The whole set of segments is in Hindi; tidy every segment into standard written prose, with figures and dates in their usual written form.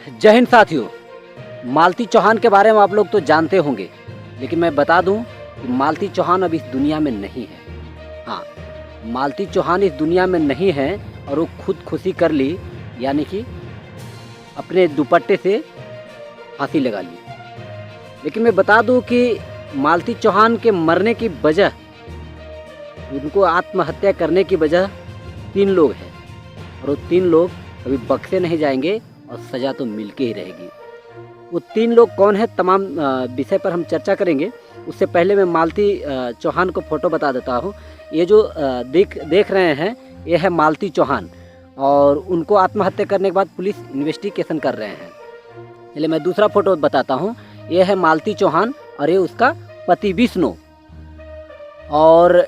जय हिंद साथियों। मालती चौहान के बारे में आप लोग तो जानते होंगे, लेकिन मैं बता दूं कि मालती चौहान अब इस दुनिया में नहीं है। हाँ, मालती चौहान इस दुनिया में नहीं है और वो खुदकुशी कर ली, यानी कि अपने दुपट्टे से फांसी लगा ली। लेकिन मैं बता दूं कि मालती चौहान के मरने की वजह, उनको आत्महत्या करने की वजह 3 लोग हैं और वो 3 लोग कभी बख्शे नहीं जाएंगे और सज़ा तो मिल के ही रहेगी। वो 3 लोग कौन है, तमाम विषय पर हम चर्चा करेंगे। उससे पहले मैं मालती चौहान को फ़ोटो बता देता हूँ। ये जो देख रहे हैं, ये है मालती चौहान और उनको आत्महत्या करने के बाद पुलिस इन्वेस्टिगेशन कर रहे हैं। चलिए मैं दूसरा फ़ोटो बताता हूँ। ये है मालती चौहान और ये उसका पति विष्णु। और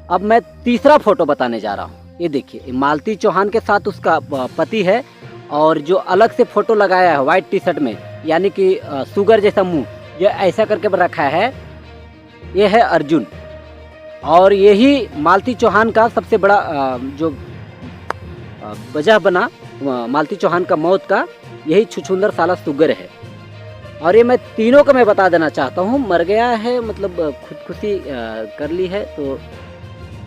अब मैं तीसरा फ़ोटो बताने जा रहा हूँ। ये देखिए, मालती चौहान के साथ उसका पति है और जो अलग से फ़ोटो लगाया है वाइट टी शर्ट में, यानी कि शुगर जैसा मुंह, जो ऐसा करके रखा है, ये है अर्जुन। और यही मालती चौहान का सबसे बड़ा जो वजह बना मालती चौहान का मौत का, यही छुछुंदर साला शुगर है। और ये मैं तीनों का मैं बता देना चाहता हूँ, मर गया है, मतलब खुदकुशी कर ली है, तो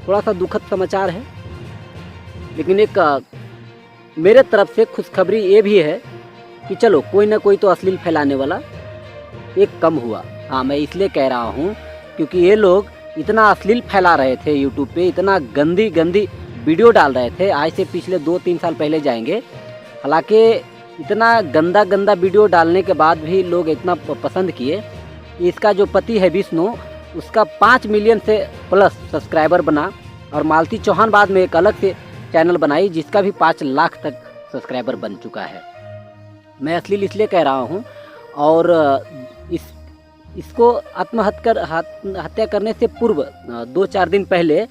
थोड़ा सा दुखद समाचार है। लेकिन एक मेरे तरफ से खुशखबरी ये भी है कि चलो कोई ना कोई तो अश्लील फैलाने वाला एक कम हुआ। हाँ, मैं इसलिए कह रहा हूँ क्योंकि ये लोग इतना अश्लील फैला रहे थे यूट्यूब पे, इतना गंदी गंदी वीडियो डाल रहे थे। आज से पिछले 2-3 साल पहले जाएंगे। हालांकि इतना गंदा गंदा वीडियो डालने के बाद भी लोग इतना पसंद किए कि इसका जो पति है विष्णु, उसका 5 मिलियन से प्लस सब्सक्राइबर बना। और मालती चौहान बाद में एक अलग से चैनल बनाई जिसका भी 5 लाख तक सब्सक्राइबर बन चुका है। मैं अश्लील इसलिए कह रहा हूँ। और इसको हत्या करने से पूर्व 2-4 दिन पहले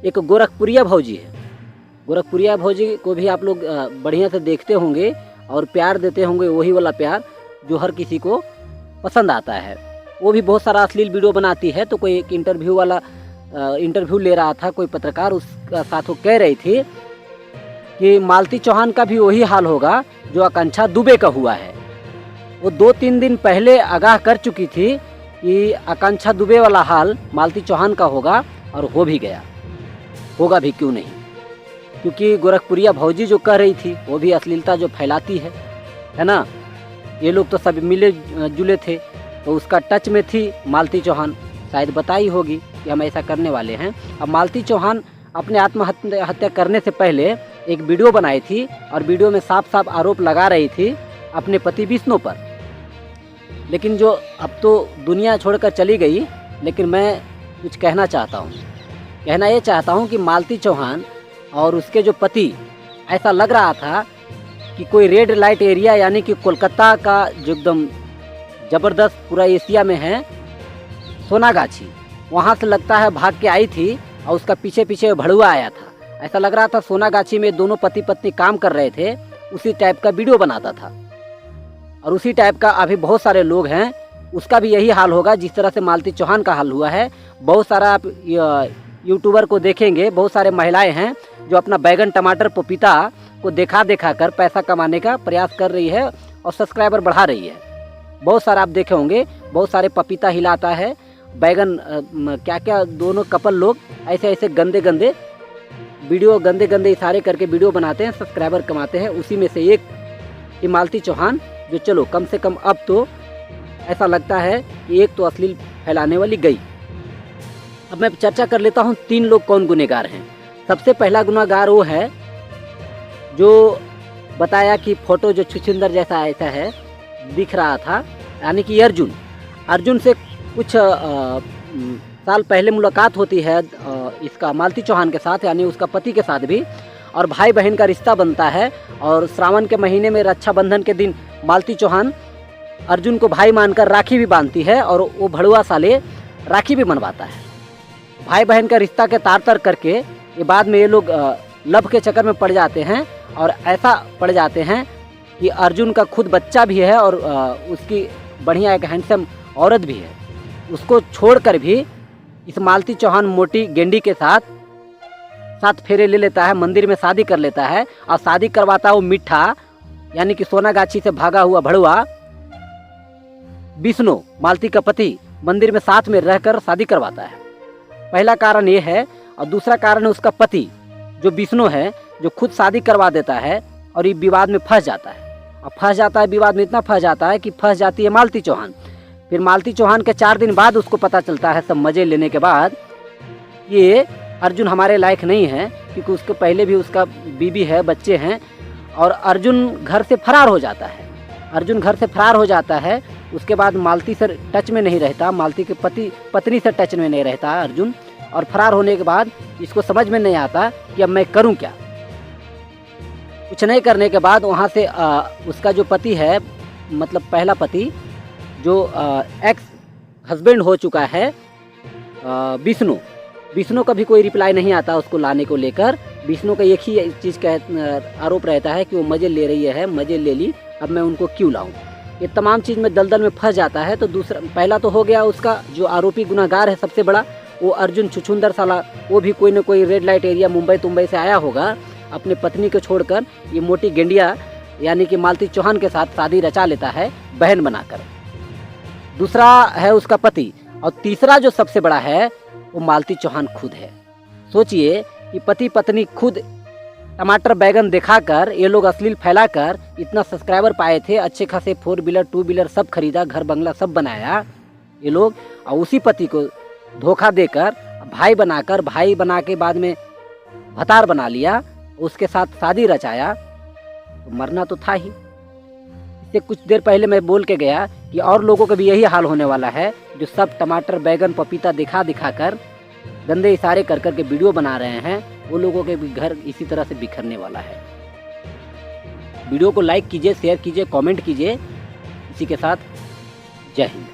एक गोरखपुरिया भौजी है। गोरखपुरिया भौजी को भी आप लोग बढ़िया से देखते होंगे और प्यार देते होंगे, वही वाला प्यार जो हर किसी को पसंद आता है। वो भी बहुत सारा अश्लील वीडियो बनाती है। तो कोई एक इंटरव्यू ले रहा था कोई पत्रकार, उसका साथ वो कह रही थी कि मालती चौहान का भी वही हाल होगा जो आकांक्षा दुबे का हुआ है। वो 2-3 दिन पहले आगाह कर चुकी थी कि आकांक्षा दुबे वाला हाल मालती चौहान का होगा, और हो भी गया। होगा भी क्यों नहीं, क्योंकि गोरखपुरिया भौजी जो कह रही थी वो भी अश्लीलता जो फैलाती है ना। ये लोग तो सब मिले जुले थे, तो उसका टच में थी मालती चौहान, शायद बताई होगी कि हम ऐसा करने वाले हैं। अब मालती चौहान अपने आत्महत्या करने से पहले एक वीडियो बनाई थी और वीडियो में साफ साफ आरोप लगा रही थी अपने पति विष्णु पर। लेकिन जो अब तो दुनिया छोड़कर चली गई, लेकिन मैं कुछ कहना चाहता हूँ। कहना ये चाहता हूँ कि मालती चौहान और उसके जो पति, ऐसा लग रहा था कि कोई रेड लाइट एरिया, यानी कि कोलकाता का जो एकदम ज़बरदस्त पूरा एशिया में है सोनागाछी, वहाँ से लगता है भाग के आई थी और उसका पीछे पीछे भड़ुआ आया था। ऐसा लग रहा था सोनागाछी में दोनों पति पत्नी काम कर रहे थे, उसी टाइप का वीडियो बनाता था। और उसी टाइप का अभी बहुत सारे लोग हैं, उसका भी यही हाल होगा जिस तरह से मालती चौहान का हाल हुआ है। बहुत सारा आप यूट्यूबर को देखेंगे, बहुत सारे महिलाएं हैं जो अपना बैगन टमाटर पपीता को देखा कर पैसा कमाने का प्रयास कर रही है और सब्सक्राइबर बढ़ा रही है। बहुत सारा आप देखे होंगे, बहुत सारे पपीता हिलाता है, बैगन क्या क्या, दोनों कपल लोग ऐसे गंदे गंदे वीडियो, गंदे गंदे इशारे करके वीडियो बनाते हैं, सब्सक्राइबर कमाते हैं। उसी में से एक मालती चौहान, जो चलो कम से कम अब तो ऐसा लगता है कि एक तो अश्लील फैलाने वाली गई। अब मैं चर्चा कर लेता हूँ 3 लोग कौन गुनहगार हैं। सबसे पहला गुनहगार वो है जो बताया कि फ़ोटो जो छुछुंदर जैसा ऐसा है दिख रहा था, यानी कि अर्जुन से कुछ साल पहले मुलाकात होती है इसका मालती चौहान के साथ, यानी उसका पति के साथ भी, और भाई बहन का रिश्ता बनता है। और श्रावण के महीने में रक्षाबंधन के दिन मालती चौहान अर्जुन को भाई मानकर राखी भी बांधती है और वो भड़ुआ साले राखी भी बनवाता है। भाई बहन का रिश्ता के तार करके ये बाद में ये लोग लव के चक्कर में पड़ जाते हैं, और ऐसा पड़ जाते हैं कि अर्जुन का खुद बच्चा भी है और उसकी बढ़िया एक हैंडसम औरत भी है। उसको छोड़कर भी इस मालती चौहान मोटी गेंडी के साथ फेरे ले लेता है, मंदिर में शादी कर लेता है और शादी करवाता है वो मिठा यानी कि सोनागाछी से भागा हुआ भड़ुआ विष्णु मालती का पति मंदिर में साथ में रहकर शादी करवाता है। पहला कारण ये है। और दूसरा कारण है उसका पति जो विष्णु है, जो खुद शादी करवा देता है और ये विवाद में फंस जाता है। और फंस जाता है, विवाद में इतना फंस जाता है कि फंस जाती है मालती चौहान। फिर मालती चौहान के 4 दिन बाद उसको पता चलता है, सब मजे लेने के बाद, ये अर्जुन हमारे लायक नहीं है, क्योंकि उसके पहले भी उसका बीवी है, बच्चे हैं। और अर्जुन घर से फरार हो जाता है। अर्जुन घर से फरार हो जाता है। उसके बाद मालती से टच में नहीं रहता, मालती के पत्नी से टच में नहीं रहता अर्जुन। और फरार होने के बाद इसको समझ में नहीं आता कि अब मैं करूं क्या। कुछ नहीं करने के बाद वहां से उसका जो पति है, मतलब पहला पति जो एक्स हस्बैंड हो चुका है विष्णु का भी कोई रिप्लाई नहीं आता उसको लाने को लेकर। विष्णु का एक ही चीज़ का आरोप रहता है कि वो मजे ले रही है, मजे ले ली, अब मैं उनको क्यों लाऊं। ये तमाम चीज़ में दलदल में फंस जाता है। तो दूसरा, पहला तो हो गया उसका जो आरोपी गुनाहगार है सबसे बड़ा, वो अर्जुन छुछुंदर साला, वो भी कोई न कोई रेड लाइट एरिया मुंबई से आया होगा, अपने पत्नी को छोड़कर ये मोटी गेंडिया यानी कि मालती चौहान के साथ शादी रचा लेता है बहन बनाकर। दूसरा है उसका पति। और तीसरा जो सबसे बड़ा है वो मालती चौहान खुद है। सोचिए कि पति पत्नी खुद टमाटर बैगन दिखाकर ये लोग अश्लील फैलाकर इतना सब्सक्राइबर पाए थे, अच्छे खासे 4 व्हीलर 2 व्हीलर सब खरीदा, घर बंगला सब बनाया ये लोग। और उसी पति को धोखा देकर भाई बना के बाद में भतार बना लिया, उसके साथ शादी रचाया। तो मरना तो था ही। इससे कुछ देर पहले मैं बोल के गया कि और लोगों का भी यही हाल होने वाला है, जो सब टमाटर बैगन पपीता दिखा कर गंदे इशारे कर के वीडियो बना रहे हैं, वो लोगों के भी घर इसी तरह से बिखरने वाला है। वीडियो को लाइक कीजिए, शेयर कीजिए, कमेंट कीजिए। इसी के साथ जय हिंद।